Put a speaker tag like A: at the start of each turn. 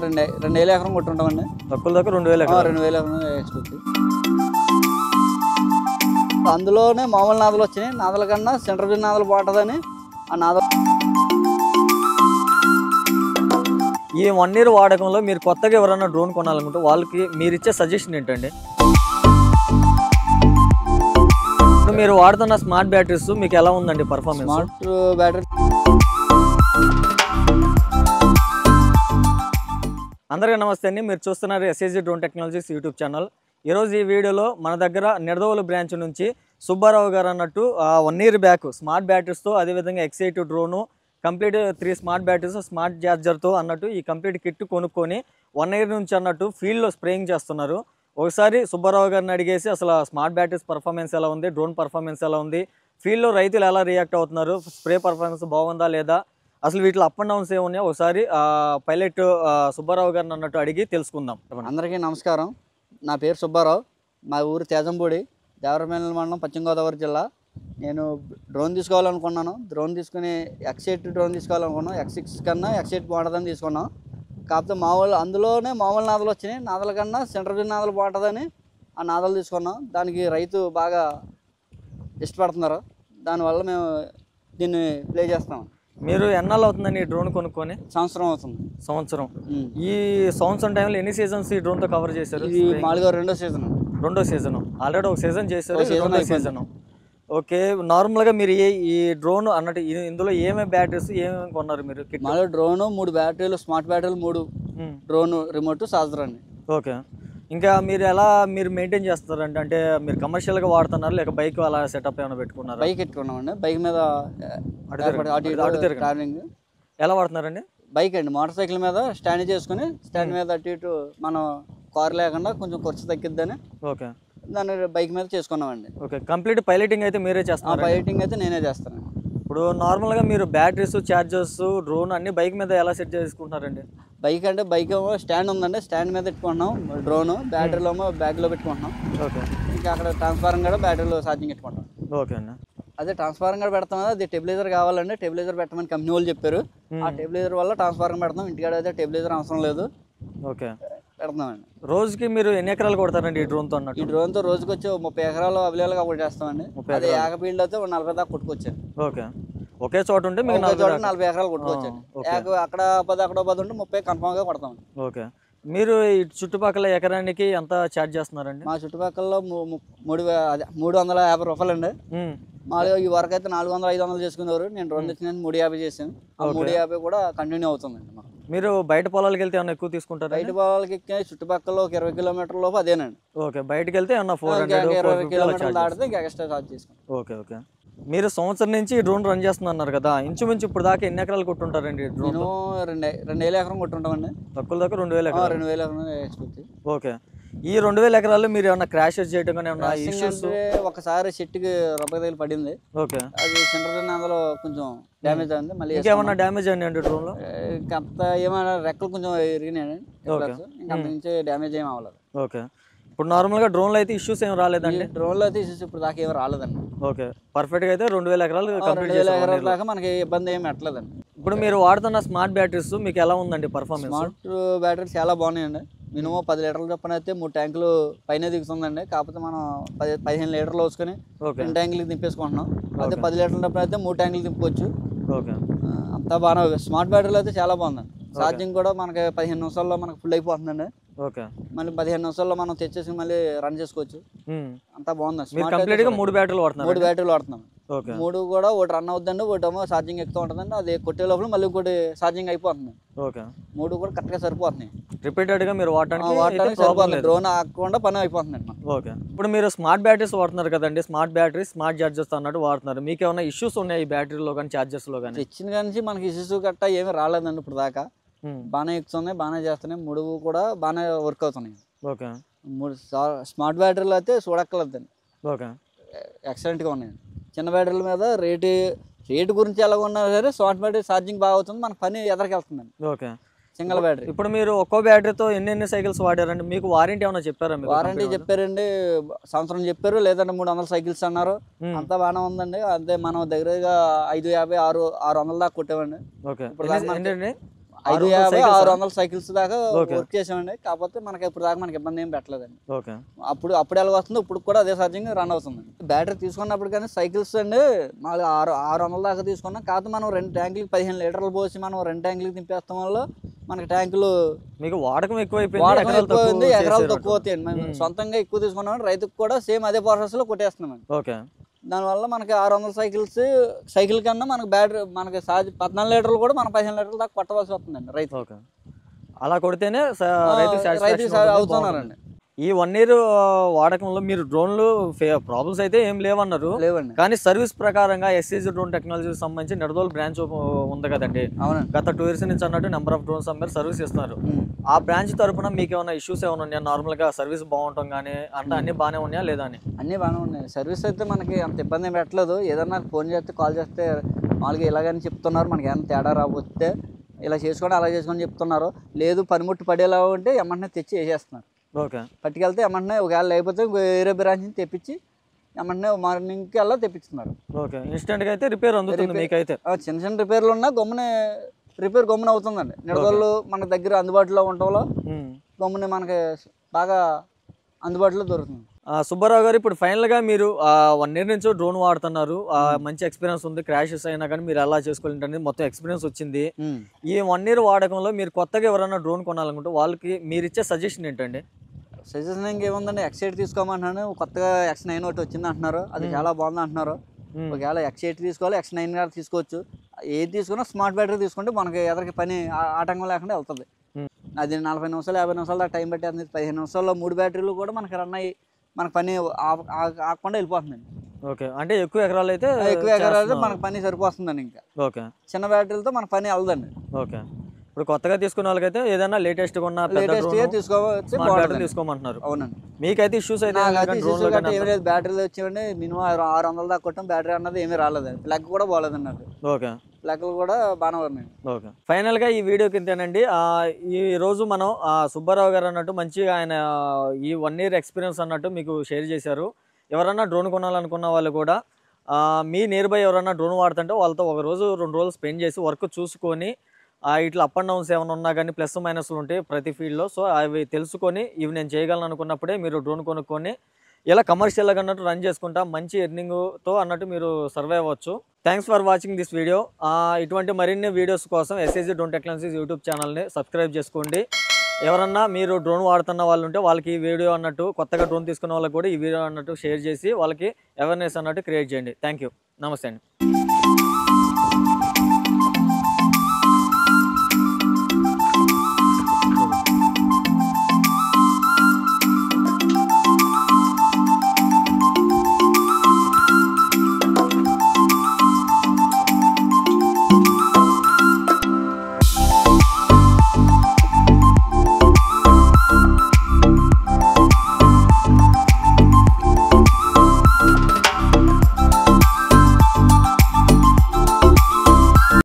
A: రెండేళ్ళ ఎకరం కొట్టుంటామండి.
B: తక్కువ దాకా 2000 ఎకరాలు.
A: 2000 ఎకరం ఎక్స్పెక్ట్. అందులోనే మామూలు నాదలు వచ్చినాయి. నాదల కన్నా సెంటర్ నాదలు బాగుంటుందని ఆ నాదలు.
B: ఈ 1 year వాడకంలో మీరు కొత్తగా ఎవరైనా డ్రోన్ కొనాలనుకుంటే వాళ్ళకి మీరు ఇచ్చే సజెషన్ ఏంటండి? ఇప్పుడు మీరు వాడుతున్న స్మార్ట్ బ్యాటరీస్ మీకు ఎలా ఉందండి పర్ఫార్మెన్స్?
A: Smart battery.
B: అందరికీ నమస్తే అండి. మీరు చూస్తున్నారు SSG drone technologies YouTube channel. ఈరోజు ఈ వీడియోలో మన దగ్గర నిడదవోలు బ్రాంచ్ నుంచి సుబ్బారావు గారు అన్నట్టు 1 year బ్యాక్ స్మార్ట్ బ్యాటరీస్తో, అదేవిధంగా X8 drone, complete 3 smart batteries, smart చార్జర్తో అన్నట్టు ఈ కంప్లీట్ కిట్ కొనుక్కొని 1 year నుంచి అన్నట్టు ఫీల్డ్లో స్ప్రేయింగ్ చేస్తున్నారు. ఒకసారి సుబ్బారావు గారిని అడిగేసి అసలు స్మార్ట్ బ్యాటరీస్ పర్ఫార్మెన్స్ ఎలా ఉంది, డ్రోన్ పర్ఫార్మెన్స్ ఎలా ఉంది, ఫీల్డ్లో రైతులు ఎలా రియాక్ట్ అవుతున్నారు, స్ప్రే పర్ఫార్మెన్స్ బాగుందా లేదా, అసలు వీటిలో అప్ అండ్ డౌన్స్ ఏమున్నాయో ఒకసారి పైలట్ సుబ్బారావు గారిని అన్నట్టు అడిగి తెలుసుకుందాం.
A: అందరికీ నమస్కారం. నా పేరు సుబ్బారావు. మా ఊరు తేజంపూడి, దేవరపల్లి మండలం, పశ్చిమ గోదావరి జిల్లా. నేను డ్రోన్ తీసుకోవాలనుకున్నాను. డ్రోన్ తీసుకుని X8 డ్రోన్ తీసుకోవాలనుకున్నాను. X6 కన్నా X8 బాగుంటుందని తీసుకున్నాం. కాకపోతే అందులోనే మామూలు నాదలు వచ్చినాయి. నాదల కన్నా సెంటర్ నాదలు బాగుంటుందని ఆ నాదలు తీసుకున్నాం. దానికి రైతు బాగా ఇష్టపడుతున్నారు. దానివల్ల మేము దీన్ని ప్లే చేస్తాం.
B: మీరు ఎన్నాళ్ళు అవుతుందండి ఈ డ్రోన్ కొనుక్కొని?
A: సంవత్సరం అవుతుంది.
B: సంవత్సరం. ఈ సంవత్సరం టైంలో ఎన్ని సీజన్స్ ఈ డ్రోన్తో కవర్ చేశారు?
A: ఇది రెండో సీజన్.
B: ఆల్రెడీ ఒక సీజన్ చేశారు, రెండో సీజన్. ఓకే. నార్మల్గా మీరు ఈ డ్రోన్ అన్నట్టు ఇందులో ఏమేమి బ్యాటరీస్ ఏమేమి కొన్నారు మీరు?
A: మాలో డ్రోను 3 బ్యాటరీలు, స్మార్ట్ బ్యాటరీలు 3, డ్రోన్ రిమోట్, చార్జర్ అండి.
B: ఓకే. ఇంకా మీరు ఎలా మెయింటైన్ చేస్తారంటే, అంటే మీరు కమర్షియల్గా వాడుతున్నారు లేక బైక్ అలా సెటప్ ఏమైనా పెట్టుకున్నారు?
A: బైక్ పెట్టుకున్నామండి. బైక్ మీద ట్రావెలింగ్.
B: ఎలా వాడుతున్నారండి?
A: బైక్ అండి, మోటార్ సైకిల్ మీద స్టాండ్ చేసుకుని, స్టాండ్ మీద అటు ఇటు మనం కార్ లేకుండా కొంచెం ఖర్చు తగ్గిద్దని
B: ఓకే
A: దాన్ని బైక్ మీద చేసుకున్నామండి.
B: ఓకే. కంప్లీట్ పైలటింగ్ అయితే మీరే చేస్తారు?
A: పైలటింగ్ అయితే నేనే చేస్తాను.
B: ఇప్పుడు నార్మల్గా మీరు బ్యాటరీస్, చార్జర్స్, డ్రోన్ అన్ని బైక్ మీద ఎలా సెట్ చేసుకుంటున్నారండి?
A: బైక్ అంటే బైక్ ఏమో స్టాండ్ ఉందండి, స్టాండ్ మీద పెట్టుకుంటున్నాం. డ్రోన్ బ్యాటరీలో ఏమో బ్యాగ్లో పెట్టుకుంటున్నాం. ఓకే. ఇంకా అక్కడ ట్రాన్స్ఫారం కూడా బ్యాటరీలో ఛార్జింగ్ పెట్టుకుంటాం.
B: ఓకే అండి.
A: అదే ట్రాన్స్ఫారం కూడా పెడతాం. అది టెబిలైజర్ కావాలండి. టెబిలైజర్ పెట్టమని కంపెనీ వాళ్ళు చెప్పారు. ఆ టెబిలైజర్ వల్ల ట్రాన్స్ఫారం పెడతాం. ఇంటికాడ అయితే టెబిలైజర్ అవసరం లేదు. ఓకే, పెడతామండి.
B: రోజుకి మీరు ఎన్ని ఎకరాలు కొడతారండి ఈ డ్రోన్తో? అన్నట్టు
A: ఈ డ్రోన్తో రోజుకి వచ్చి 30 ఎకరాలు అవైలబుల్గా కొట్టేస్తామండి. అదే ఏక ఫీల్డ్ అయితే 40 దాకా కొట్టుకొచ్చాను.
B: ఓకే. ఒకే చోట ఉంటే మీకు
A: 40 ఎకరాలు కొట్టుకొచ్చాను. అక్కడ 10 అక్కడ 10 ఉంటే 30 కన్ఫామ్గా కొడతాం.
B: ఓకే. మీరు ఈ చుట్టుపక్కల ఎకరానికి ఎంత ఛార్జ్ చేస్తున్నారండి?
A: మా చుట్టుపక్కల 350 రూపాయలు అండి. మాలో ఈ వరకు అయితే 400-500 చేసుకునేవారు. నేను డ్రోన్ తెచ్చిన 350 చేశాను. 350 కూడా కంటిన్యూ అవుతుందండి.
B: మీరు బయట పొలాలకు వెళ్తే ఏమన్నా ఎక్కువ తీసుకుంటారు?
A: బయట పొలాలకి చుట్టుపక్కల ఒక 20 కిలోమీటర్ల లోపు అదేనండి.
B: ఓకే. బయటకు వెళ్తే ఏమన్నా
A: 20 కిలోమీటర్లు దాటితే ఇంకా ఎక్స్ట్రా ఛార్జ్ చేసుకుంటాం.
B: ఓకే. ఓకే. మీరు సంవత్సరం నుంచి డ్రోన్ రన్ చేస్తున్నారు కదా, ఇంచుమించు ఇప్పుడు దాకా ఎన్ని ఎకరాలు కొట్టుంటారండి డ్రోన్?
A: నేను 2,000 ఎకరం కొట్టుంటామండి.
B: తక్కువ దాకా 2,000 ఎకరాలు.
A: 2,000 ఎకరం ఎక్స్పెక్ట్.
B: ఓకే. ఈ 2,000 ఎకరాల్లో మీరు ఏమన్నా క్రాషెస్ చేయడం కానీ ఏమన్నా ఇష్యూస్?
A: ఒకసారి చెట్టుకి రొప్ప తగిలి పడింది. ఓకే. అది సెంటర్ అందులో కొంచెం డ్యామేజ్ అయింది. మళ్ళీ
B: ఇంకేమన్నా డ్యామేజ్ అయ్యండి డ్రోన్లో?
A: అంత ఏమైనా రెక్కలు కొంచెం ఇరిగినాయండి. ఇంకా నుంచి డ్యామేజ్ ఏమి అవ్వలేదు.
B: ఓకే. ఇప్పుడు నార్మల్గా డ్రోన్లో అయితే ఇష్యూస్ ఏమి రాలేదండి?
A: డ్రోన్లో అయితే ఇష్యూస్ ఇప్పుడు దాకా ఏమి రాలేదండి.
B: ఓకే. పర్ఫెక్ట్గా అయితే 2,000 ఎకరాలు
A: 2,000 ఎకరాల దాకా మనకి ఇబ్బంది ఏమి పెట్టలేదండి.
B: ఇప్పుడు మీరు వాడుతున్న స్మార్ట్ బ్యాటరీస్ మీకు ఎలా ఉందండి పర్ఫార్మెన్స్?
A: స్మార్ట్ బ్యాటరీస్ చాలా బాగున్నాయండి. మినిమం 10 లీటర్ల చొప్పున అయితే 3 ట్యాంకులు పైన దిగుతుందండి. కాకపోతే మనం 15 లీటర్లు వేసుకొని 2 ట్యాంకులకి దింపేసుకుంటున్నాం. అదే 10 లీటర్ల చొప్పున అయితే 3 ట్యాంకులు దింపుకోవచ్చు. ఓకే. అంతా బాగా స్మార్ట్ బ్యాటరీలు అయితే చాలా బాగుందండి. ఛార్జింగ్ కూడా మనకి 15 నిమిషాల్లో మనకు ఫుల్ అయిపోతుందండి. ఓకే. మళ్ళీ 15 నిమిషాల్లో మనం తెచ్చేసి మళ్ళీ రన్ చేసుకోవచ్చు. అంతా బాగుంది.
B: 3 బ్యాటరీలు
A: వాడుతున్నాం. ఓకే. 3 కూడా ఒకటి రన్ అవుతుందండి, ఒకటి ఏమో ఛార్జింగ్ ఎక్కువ ఉంటుందండి. అది కొట్టే లోపల మళ్ళీ ఇంకోటి ఛార్జింగ్ అయిపోతుంది. ఓకే. 3 కూడా కరెక్ట్గా సరిపోతున్నాయి.
B: రిపీటెడ్గా మీరు వాడటానికి
A: డ్రోన్ ఆకుండా పని అయిపోతుందండి.
B: ఓకే. ఇప్పుడు మీరు స్మార్ట్ బ్యాటరీస్ వాడుతున్నారు కదండి, స్మార్ట్ బ్యాటరీస్, స్మార్ట్ చార్జర్స్ అన్నట్టు వాడుతున్నారు. మీకు ఏమైనా ఇష్యూస్ ఉన్నాయి ఈ బ్యాటరీలో కానీ చార్జర్స్లో కానీ?
A: తెచ్చిన కానీ మనకి ఇష్యూస్ గట్టా ఏమీ రాలేదండి ఇప్పుడు దాకా. బాగానే ఎక్కుతున్నాయి, బాగానే చేస్తున్నాయి. 3 కూడా బాగానే వర్క్ అవుతున్నాయి. ఓకే. 3 స్మార్ట్ బ్యాటరీలు అయితే చూడక్కర్లేదండి. ఓకే. ఎక్సలెంట్గా ఉన్నాయి. చిన్న బ్యాటరీల మీద రేటు గురించి ఎలా ఉన్నా సరే స్మార్ట్ బ్యాటరీ ఛార్జింగ్ బాగా అవుతుంది, మనకు పని ఎదరికి వెళ్తుందండి. ఓకే. Single battery.
B: ఇప్పుడు మీరు ఒక్కో బ్యాటరీతో ఎన్ని సైకిల్స్ వాడారండి? మీకు వారంటీ ఏమైనా చెప్పారా?
A: వారంటీ చెప్పారండి, సంవత్సరం చెప్పారు, లేదంటే 300 సైకిల్స్ అన్నారు. అంతా బాగానే ఉందండి. అంతే మనం దగ్గరగా 550-600 దాకా కొట్టామండి.
B: ఓకే.
A: 550 600 సైకిల్స్ దాకా వర్క్ చేసామండి. కాకపోతే మనకి ఇప్పుడు దాకా మనకి ఇబ్బంది ఏం పెట్టలేదండి. అప్పుడు ఎలా వస్తుందో ఇప్పుడు కూడా అదే ఛార్జింగ్ రన్ అవుతుందండి. బ్యాటరీ తీసుకున్నప్పుడు కానీ సైకిల్స్ అండి 600 దాకా తీసుకున్నాం. కాకపోతే మనం 2 ట్యాంకులకి 15 లీటర్లు పోసి మనం 2 ట్యాంకులకి తింపేస్తాం వల్ల మనకి ట్యాంకులు
B: మీకు వాడకం ఎక్కువైంది,
A: ఎకరాలు తక్కువ అవుతాయండి. మేము సొంతంగా ఎక్కువ తీసుకున్నాం, రైతుకు కూడా సేమ్ అదే ప్రాసెస్ లో కొట్టేస్తున్నాం. దానివల్ల మనకి 600 సైకిల్ కన్నా మనకి బ్యాటరీ మనకి 14 లీటర్లు కూడా మనం 15 లీటర్ల దాకా కొట్టవలసి వస్తుందండి రైతు.
B: అలా కొడితేనే
A: రైతు అవుతున్నారండి.
B: ఈ 1 year వాడకంలో మీరు డ్రోన్లు ప్రాబ్లమ్స్ అయితే ఏం లేవన్నారు, కానీ సర్వీస్ ప్రకారంగా ఎస్సీజీ డ్రోన్ టెక్నాలజీకి సంబంధించి నిడదోలు బ్రాంచ్ ఉంది కదండి. గత 2 years నుంచి అన్నట్టు నెంబర్ ఆఫ్ డ్రోన్స్ మీరు సర్వీస్ ఇస్తున్నారు. ఆ బ్రాంచ్ తరఫున మీకు ఏమైనా ఇష్యూస్ ఏమైనా ఉన్నాయా? నార్మల్ గా సర్వీస్ బాగుంటాం కానీ అంటే అన్ని బాగానే ఉన్నాయా లేదా అని?
A: అన్ని బాగానే ఉన్నాయి. సర్వీస్ అయితే మనకి అంత ఇబ్బంది ఏం పెట్టలేదు. ఏదన్నా ఫోన్ చేస్తే కాల్ చేస్తే మామూలుగా ఇలాగని చెప్తున్నారు. మనకి ఏమైనా తేడా రాబోతే ఇలా చేసుకోండి అలా చేసుకొని చెప్తున్నారు. లేదు పనిముట్టు పడేలా ఉంటే ఎమ్మటనే తెచ్చి వేసేస్తున్నారు. పట్టుకెళ్తే ఎమ్మటనే ఒకవేళ లేకపోతే వేరే బ్రాంచ్ నుంచి తెప్పించి ఎమ్మటనే మార్నింగ్కి అలా తెప్పిస్తున్నారు.
B: ఇన్స్టెంట్గా అయితే రిపేర్ అందుతుంది మీకైతే.
A: చిన్న చిన్న రిపేర్లు ఉన్నా రిపేర్ గమ్మున అవుతుందండి. నిడదోళ్ళు మన దగ్గర అందుబాటులో ఉండటంలో గమ్ముని మనకి బాగా అందుబాటులో దొరుకుతుంది.
B: సుబ్బారావు గారు, ఇప్పుడు ఫైనల్ గా మీరు 1 year నుంచి డ్రోన్ వాడుతున్నారు, మంచి ఎక్స్పీరియన్స్ ఉంది. క్రాషెస్ అయినా కానీ మీరు ఎలా చేసుకోవాలంటే మొత్తం ఎక్స్పీరియన్స్ వచ్చింది. ఈ 1 year వాడకంలో మీరు కొత్తగా ఎవరైనా డ్రోన్ కొనాలనుకుంటే వాళ్ళకి మీరు ఇచ్చే సజెషన్ ఏంటండి?
A: సజెషన్ ఇంకేముందండి, X8 తీసుకోమంటున్నాను. కొత్తగా X9 ఒకటి వచ్చింది అంటున్నారు, అది చాలా బాగుంది అంటున్నారు. ఒకవేళ X8 తీసుకోవాలి, X9 కూడా తీసుకోవచ్చు. ఏది తీసుకున్నా స్మార్ట్ బ్యాటరీ తీసుకుంటే మనకి ఎదరికి పని ఆటంకం లేకుండా వెళ్తుంది. అది 40 నిమిషాలు 50 నిమిషాల దాకా టైం పట్టేస్తుంది. 15 నిమిషాల్లో 3 బ్యాటరీలు కూడా మనకి రన్ అయ్యి మనకు పని ఆకుండా వెళ్ళిపోతుందండి.
B: అంటే ఎక్కువ ఎకరాలు అయితే
A: మనకు పని సరిపోతుందండి. ఇంకా చిన్న బ్యాటరీలతో మన పని వెళ్దండి.
B: ఇప్పుడు కొత్తగా తీసుకున్న వాళ్ళకైతే ఏదైనా లేటెస్ట్ తీసుకోమంటున్నారు.
A: అవునండి.
B: మీకైతే ఇష్యూస్ అయితే
A: బ్యాటరీలు వచ్చేవండి మినిమం 600 దాకా కొట్టాం. బ్యాటరీ అన్నది ఏమీ రాలేదండి. ప్లగ్ కూడా బాగాలేదండి. అది ప్లగ్లు కూడా బాగానే ఉన్నాయి.
B: ఫైనల్ గా ఈ వీడియోకి ఇంతేనండి. ఈ రోజు మనం సుబ్బారావు గారు అన్నట్టు మంచిగా ఆయన ఈ 1 year ఎక్స్పీరియన్స్ అన్నట్టు మీకు షేర్ చేశారు. ఎవరన్నా డ్రోన్ కొనాలనుకున్న వాళ్ళు కూడా మీ నియర్ బై ఎవరన్నా డ్రోన్ వాడుతుంటే వాళ్ళతో 1 రోజు 2 రోజులు స్పెండ్ చేసి వర్క్ చూసుకొని ఇట్లా అప్ అండ్ డౌన్స్ ఏమైనా ఉన్నా కానీ ప్లస్ మైనస్లు ఉంటాయి ప్రతి ఫీల్డ్లో. సో అవి తెలుసుకొని ఇవి నేను చేయగలను అనుకున్నప్పుడే మీరు డ్రోన్ కొనుక్కొని ఇలా కమర్షియల్గా అన్నట్టు రన్ చేసుకుంటా మంచి ఎర్నింగ్తో అన్నట్టు మీరు సర్వే అవ్వచ్చు. Thanks for watching this video. ఇటువంటి మరిన్ని వీడియోస్ కోసం ఎస్ఏజీ డ్రోన్ టెక్నాలజీస్ యూట్యూబ్ ఛానల్ని సబ్స్క్రైబ్ చేసుకోండి. ఎవరన్నా మీరు డ్రోన్ వాడుతున్న వాళ్ళు ఉంటే వాళ్ళకి ఈ వీడియో అన్నట్టు, కొత్తగా డ్రోన్ తీసుకున్న వాళ్ళకి కూడా ఈ వీడియో అన్నట్టు షేర్ చేసి వాళ్ళకి అవేర్నెస్ అన్నట్టు క్రియేట్ చేయండి. Thank you. నమస్తే అండి.